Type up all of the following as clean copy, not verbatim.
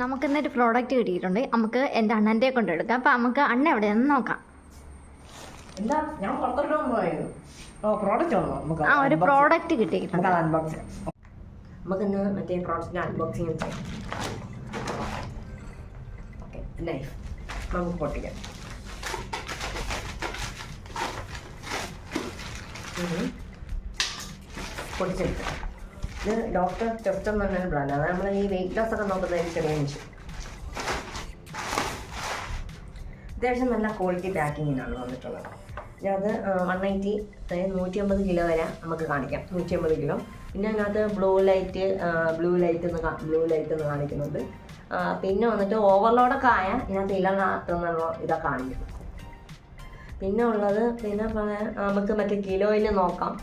നമുക്ക് ഇന്നൊരു പ്രോഡക്റ്റ് കിട്ടിയിട്ടുണ്ട്. നമുക്ക് എൻ്റെ അണ്ണൻ്റെ കൊണ്ട് എടുക്കാം. അപ്പം നമുക്ക് അണ്ണ എവിടെയാണെന്ന് നോക്കാം. എന്താ ഞാൻ പുറത്തോട്ട് പോയത്? പ്രോഡക്റ്റ് വന്നോ? നമുക്ക് ഒരു പ്രോഡക്റ്റ് കിട്ടിയിട്ടുണ്ട്. അൺബോക്സ് നമുക്ക് ഇന്ന് മറ്റേ പ്രോഡക്റ്റിൻ്റെ അൺബോക്സിങ് ചെയ്യാം. ഓക്കെ, നൈഫ് നമുക്ക് പൊട്ടിക്കാം. പൊട്ടിച്ചെടുക്കാം. ഇത് ഡോക്ടർ ടെസ്റ്റ് എന്ന് പറഞ്ഞൊരു ബ്രാൻഡ്. അത് നമ്മൾ ഈ വെയിറ്റ് ലോസ് ഒക്കെ നോക്കുന്നതിന് ചെറിയ നിമിഷം. അത്യാവശ്യം നല്ല ക്വാളിറ്റി പാക്കിങ്ങിനാണ് വന്നിട്ടുള്ളത്. അത് 180 150 കിലോ വരെ നമുക്ക് കാണിക്കാം. 150 കിലോ. പിന്നെ അതിനകത്ത് ബ്ലൂ ലൈറ്റ് എന്ന് കാണിക്കുന്നുണ്ട്. പിന്നെ വന്നിട്ട് ഓവർലോഡൊക്കെ ആയ ഇതിനകത്ത് ഇല്ലെന്നുള്ള ഇതൊക്കെ കാണിക്കും. പിന്നെ ഉള്ളത് നമുക്ക് മറ്റേ കിലോയിൽ നോക്കാം.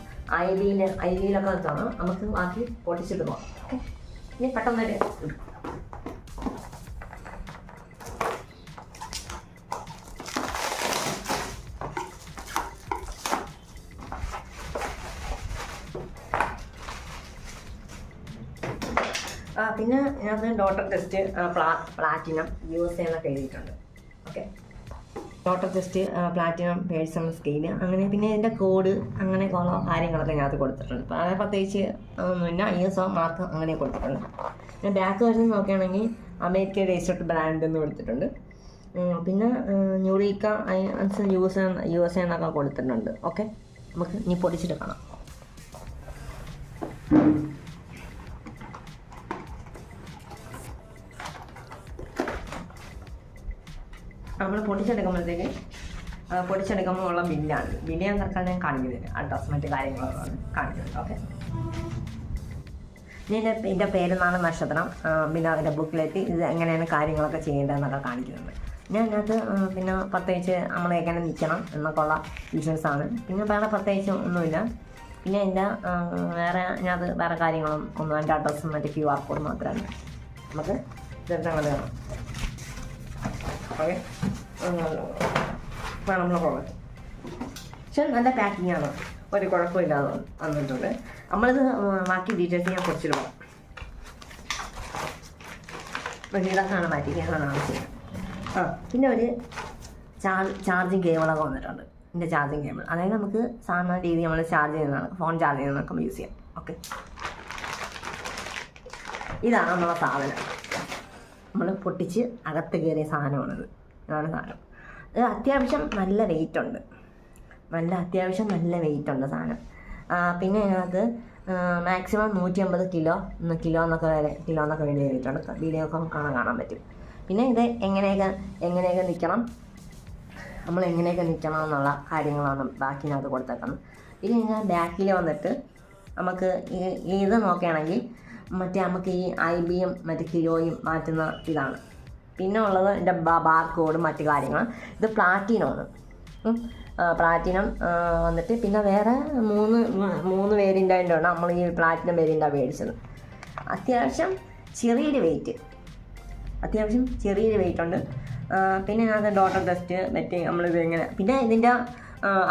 ഐവിയിലൊക്കെ കാണാം. നമുക്ക് ബാക്കി പൊട്ടിച്ചിട്ട് നോക്കാം. ഓക്കെ, ഇനി പെട്ടെന്ന് എടുക്കാം. പിന്നെ ഇതിനകത്ത് ഡോക്ടർ ടെസ്റ്റ് പ്ലാറ്റിനം USA എന്നൊക്കെ എഴുതിയിട്ടുണ്ട്. Okay, doctor test platinum personal scale അങ്ങനെ. പിന്നെ ഇതിൻ്റെ കോഡ് അങ്ങനെ ഉള്ള കാര്യങ്ങളൊക്കെ ഇതിനകത്ത് കൊടുത്തിട്ടുണ്ട്. അപ്പോൾ അത് പ്രത്യേകിച്ച് ഒന്നുമില്ല. ISO മാർക്ക് അങ്ങനെ കൊടുത്തിട്ടുണ്ട്. പിന്നെ ബാക്ക് വശം നോക്കുകയാണെങ്കിൽ അമേരിക്ക രജിസ്റ്റർഡ് ബ്രാൻഡ് എന്ന് കൊടുത്തിട്ടുണ്ട്. പിന്നെ ന്യൂറീക്ക USA എന്നൊക്കെ കൊടുത്തിട്ടുണ്ട്. ഓക്കെ, നമുക്ക് ഇനി പൊടിച്ചിട്ട് കാണാം. നമ്മൾ പൊടിച്ചെടുക്കുമ്പോൾ ഉള്ള ബില്ലാണ്. ബില്ല് ഞാൻ തൽക്കാലം ഞാൻ കാണിക്കുന്നില്ല. അഡ്രസ് മറ്റു കാര്യങ്ങളാണ് കാണിക്കുന്നത്. ഓക്കെ, ഇതിൻ്റെ പേരെന്നാണ് നക്ഷത്രം. പിന്നെ അതിൻ്റെ ബുക്കിലെത്തി ഇത് എങ്ങനെയാണ് കാര്യങ്ങളൊക്കെ ചെയ്യേണ്ടതെന്നൊക്കെ കാണിക്കുന്നുണ്ട്. ഞാൻ ഇതിനകത്ത് പിന്നെ പ്രത്യേകിച്ച് നമ്മൾ എങ്ങനെ നിൽക്കണം എന്നൊക്കെ ഉള്ള വിഷ്വൽസാണ്. പിന്നെ വേറെ പ്രത്യേകിച്ച് ഒന്നുമില്ല. പിന്നെ എൻ്റെ ഇതിനകത്ത് വേറെ കാര്യങ്ങളും ഒന്നും. എൻ്റെ അഡ്രസ്സും മറ്റേ QR കോഡ് മാത്രമാണ്. നമുക്ക് ഇതെന്താണ് കാണാം. ഓക്കെ, നമ്മളെ പ്രോഡക്റ്റ് പക്ഷെ നല്ല പാക്കിങ്ങാണ്. ഒരു കുഴപ്പമില്ലാതെ വന്നിട്ടുണ്ട്. നമ്മളിത് ബാക്കി ഡീറ്റെയിൽസ് ഞാൻ കുറച്ചിട്ട് പോകാം. ഇതൊക്കെയാണ് മാറ്റിക്കാനാണ് ആവശ്യം. പിന്നെ ഒരു ചാർജിങ് കേബിളൊക്കെ വന്നിട്ടുണ്ട്. ഇതിൻ്റെ ചാർജിങ് കേബിൾ, അതായത് നമുക്ക് സാധാരണ രീതി നമ്മൾ ചാർജ് ചെയ്യുന്നതാണ്, ഫോൺ ചാർജ് ചെയ്യുന്നതൊക്കെ യൂസ് ചെയ്യാം. ഓക്കെ, ഇതാണ് നമ്മളെ സാധനം. നമ്മൾ പൊട്ടിച്ച് അകത്ത് കയറിയ സാധനമാണിത്. ഇതാണ് സാധനം. ഇത് അത്യാവശ്യം നല്ല വെയിറ്റ് ഉണ്ട്. നല്ല വെയിറ്റ് ഉണ്ട് സാധനം. പിന്നെ ഇതിനകത്ത് മാക്സിമം 150 കിലോ എന്നൊക്കെ വേണ്ടി കഴിഞ്ഞിട്ടുണ്ട്. വീഡിയോ ഒക്കെ കാണാൻ പറ്റും. പിന്നെ ഇത് എങ്ങനെയൊക്കെ നിൽക്കണം, നമ്മൾ എങ്ങനെയൊക്കെ നിൽക്കണം എന്നുള്ള കാര്യങ്ങളാണ് ബാക്കിനകത്ത് കൊടുത്തേക്കുന്നത്. പിന്നെ ഇങ്ങനെ ബാക്കിൽ വന്നിട്ട് നമുക്ക് ഇത് നോക്കുകയാണെങ്കിൽ നമുക്ക് ഈ IBയും മറ്റ് കിലോയും മാറ്റുന്ന ഇതാണ്. പിന്നെ ഉള്ളത് എൻ്റെ ബാർ കോഡും മറ്റു കാര്യങ്ങൾ. ഇത് പ്ലാറ്റിനമാണ്. പ്ലാറ്റിനം വന്നിട്ട് പിന്നെ വേറെ മൂന്ന് വേരിയൻ്റ് ആയതുകൊണ്ടാണ് നമ്മൾ ഈ പ്ലാറ്റിനം വേരിയൻ്റാണ് മേടിച്ചത്. അത്യാവശ്യം ചെറിയൊരു വെയിറ്റ് ഉണ്ട്. പിന്നെ അതിനകത്ത് ഡോട്ടർ ടെസ്റ്റ് മറ്റേ നമ്മളിത് എങ്ങനെ. പിന്നെ ഇതിൻ്റെ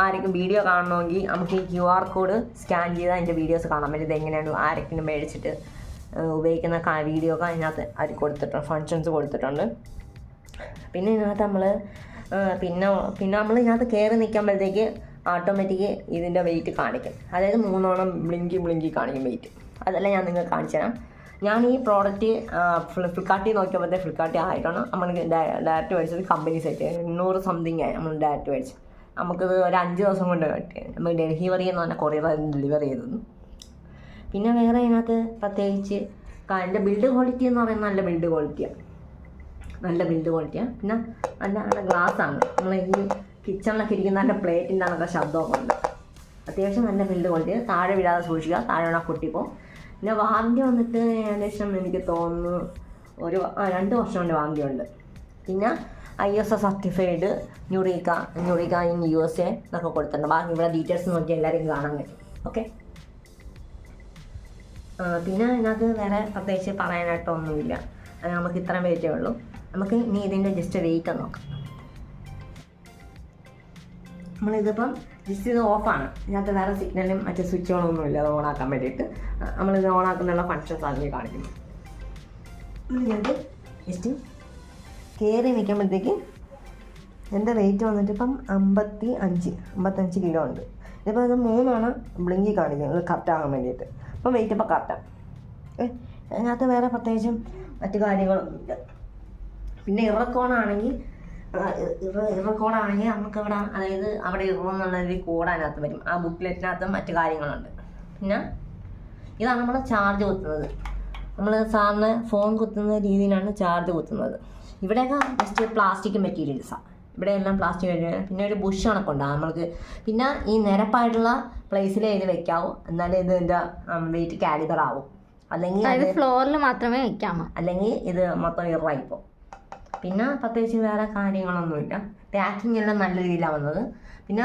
ആരെങ്കിലും വീഡിയോ കാണണമെങ്കിൽ നമുക്ക് ഈ QR കോഡ് സ്കാൻ ചെയ്താൽ അതിൻ്റെ വീഡിയോസ് കാണാൻ പറ്റും. ഇത് എങ്ങനെയാണ് ആരെങ്കിലും മേടിച്ചിട്ട് ഉപയോഗിക്കുന്ന വീഡിയോ ഒക്കെ അതിനകത്ത് അവർ കൊടുത്തിട്ടുണ്ട്, ഫങ്ഷൻസ് കൊടുത്തിട്ടുണ്ട്. പിന്നെ ഇതിനകത്ത് നമ്മൾ പിന്നെ നമ്മൾ ഇതിനകത്ത് കയറി നിൽക്കുമ്പോഴത്തേക്ക് ഓട്ടോമാറ്റിക് ഇതിൻ്റെ വെയിറ്റ് കാണിക്കും. അതായത് 3 ബ്ലിങ്കി കാണിക്കും വെയിറ്റ്. അതെല്ലാം ഞാൻ നിങ്ങൾക്ക് കാണിച്ചു തരാം. ഞാൻ ഈ പ്രോഡക്റ്റ് ഫ്ലിപ്കാർട്ടിൽ നോക്കിയപ്പോഴത്തേക്ക് ഫ്ലിപ്കാർട്ടിൽ ആയിട്ടാണ് നമ്മൾ ഡയറക്റ്റ് മേടിച്ചത്. കമ്പനി സെറ്റ് 800 സംതിങ് ആയി നമ്മൾ ഡയറക്റ്റ് മേടിച്ചത്. നമുക്കിത് ഒരു 5 ദിവസം കൊണ്ട് കിട്ടി. നമ്മൾ ഡെലിവറി എന്ന് പറഞ്ഞാൽ കൊറിയർ ഡെലിവറി ചെയ്തത്. പിന്നെ വേറെ ഇതിനകത്ത് പ്രത്യേകിച്ച് എൻ്റെ ബിൽഡ് ക്വാളിറ്റി എന്ന് പറയുന്നത് നല്ല ബിൽഡ് ക്വാളിറ്റിയാണ്. പിന്നെ നല്ല ഗ്ലാസ്സാണ്. നമ്മൾ ഈ കിച്ചണിലൊക്കെ ഇരിക്കുന്ന നല്ല പ്ലേറ്റിൻ്റെ അതൊക്കെ ശബ്ദമൊക്കെ ഉണ്ട്. അത്യാവശ്യം നല്ല ബിൽഡ് ക്വാളിറ്റി. താഴെ വിടാതെ സൂക്ഷിക്കുക, താഴെ വേണം പൊട്ടിപ്പോൾ. പിന്നെ വാറണ്ടി വന്നിട്ട് ഏകദേശം എനിക്ക് തോന്നുന്നു ഒരു 2 വർഷം കൊണ്ട് വാറണ്ടി ഉണ്ട്. പിന്നെ ISO സർട്ടിഫൈഡ് ന്യൂറീക്ക ഇൻ USA എന്നൊക്കെ കൊടുത്തിട്ടുണ്ട്. ബാക്കി ഇവിടെ ഡീറ്റെയിൽസ് നോക്കി എല്ലാവരും കാണാൻ കഴിയും. ഓക്കെ, പിന്നെ ഇതിനകത്ത് വേറെ പ്രത്യേകിച്ച് പറയാനായിട്ടൊന്നുമില്ല. നമുക്ക് ഇത്രയും വെയിറ്റേ ഉള്ളൂ. നമുക്ക് ഇനി ഇതിൻ്റെ ജസ്റ്റ് വെയിറ്റ് നോക്കാം. നമ്മളിതിപ്പം ജസ്റ്റ് ഇത് ഓഫാണ്. ഇതിനകത്ത് വേറെ സിഗ്നലും മറ്റു സ്വിച്ചുകളൊന്നും ഇല്ല. അത് ഓണാക്കാൻ വേണ്ടിയിട്ട് നമ്മളിത് ഓണാക്കുന്നുള്ള ഫങ്ഷൻസ് അതിൽ കാണിക്കുന്നു. ഇതിനകത്ത് ജസ്റ്റ് കയറി നിൽക്കുമ്പോഴത്തേക്ക് എൻ്റെ വെയിറ്റ് വന്നിട്ട് ഇപ്പം 55 കിലോ ഉണ്ട്. ഇതിപ്പോൾ അത് 3 തവണ ബ്ലിങ്കി കാണിക്കുന്നത് കറക്റ്റാകാൻ വേണ്ടിയിട്ട്. അപ്പം വെയിറ്റ് ഇപ്പോൾ കറക്റ്റാണ്. അതിനകത്ത് വേറെ പ്രത്യേകിച്ചും മറ്റു കാര്യങ്ങളൊന്നുമില്ല. പിന്നെ ഇറക്കോണാണെങ്കിൽ നമുക്കിവിടെ അതായത് അവിടെ ഇറങ്ങുന്നുള്ളൊരു കോഡ് അതിനകത്ത് വരും. ആ ബുക്ക്ലെറ്റിനകത്ത് മറ്റു കാര്യങ്ങളുണ്ട്. പിന്നെ ഇതാണ് നമ്മൾ ചാർജ് കുത്തുന്നത്. നമ്മൾ സാറിന് ഫോൺ കുത്തുന്ന രീതിയിലാണ് ചാർജ് കുത്തുന്നത്. ഇവിടെയൊക്കെ ജസ്റ്റ് പ്ലാസ്റ്റിക് മെറ്റീരിയൽസാണ്. ഇവിടെയെല്ലാം പ്ലാസ്റ്റിക് മെറ്റീരിയൽ. പിന്നെ ഒരു ബുഷ് കണക്കുണ്ടാകും നമ്മൾക്ക്. പിന്നെ ഈ നിരപ്പായിട്ടുള്ള പ്ലേസിലേ ഇത് വെക്കാവൂ, എന്നാലേ ഇത് ഇതിൻ്റെ വെയിറ്റ് കാലിബർ ആവും. അല്ലെങ്കിൽ ഫ്ലോറിൽ മാത്രമേ വെക്കാമോ, അല്ലെങ്കിൽ ഇത് മൊത്തം ഇറായിപ്പോൾ. പിന്നെ പ്രത്യേകിച്ച് വേറെ കാര്യങ്ങളൊന്നുമില്ല. പാക്കിംഗ് എല്ലാം നല്ല രീതിയിലാണ് വന്നത്. പിന്നെ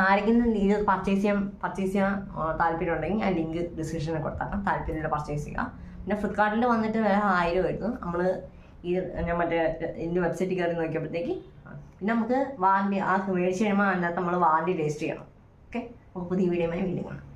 ആരെങ്കിലും ഇത് പർച്ചേസ് ചെയ്യാൻ താല്പര്യമുണ്ടെങ്കിൽ ആ ലിങ്ക് ഡിസ്ക്രിപ്ഷനിൽ കൊടുത്താൽ താല്പര്യമില്ല പർച്ചേസ് ചെയ്യുക. പിന്നെ ഫ്ലിപ്കാർട്ടിൽ വന്നിട്ട് വേറെ 1000 ആയിരുന്നു. നമ്മൾ ഞാൻ മറ്റേ ഇതിൻ്റെ വെബ്സൈറ്റിൽ കയറി നോക്കിയപ്പോഴത്തേക്ക് പിന്നെ നമുക്ക് വാറണ്ടി മേടിച്ച് കഴിയുമ്പോൾ അതിനകത്ത് നമ്മൾ വാറണ്ടി രജിസ്റ്റർ ചെയ്യണം. ഓക്കെ, അപ്പോൾ പുതിയ വീഡിയോ വീണ്ടും കാണാം.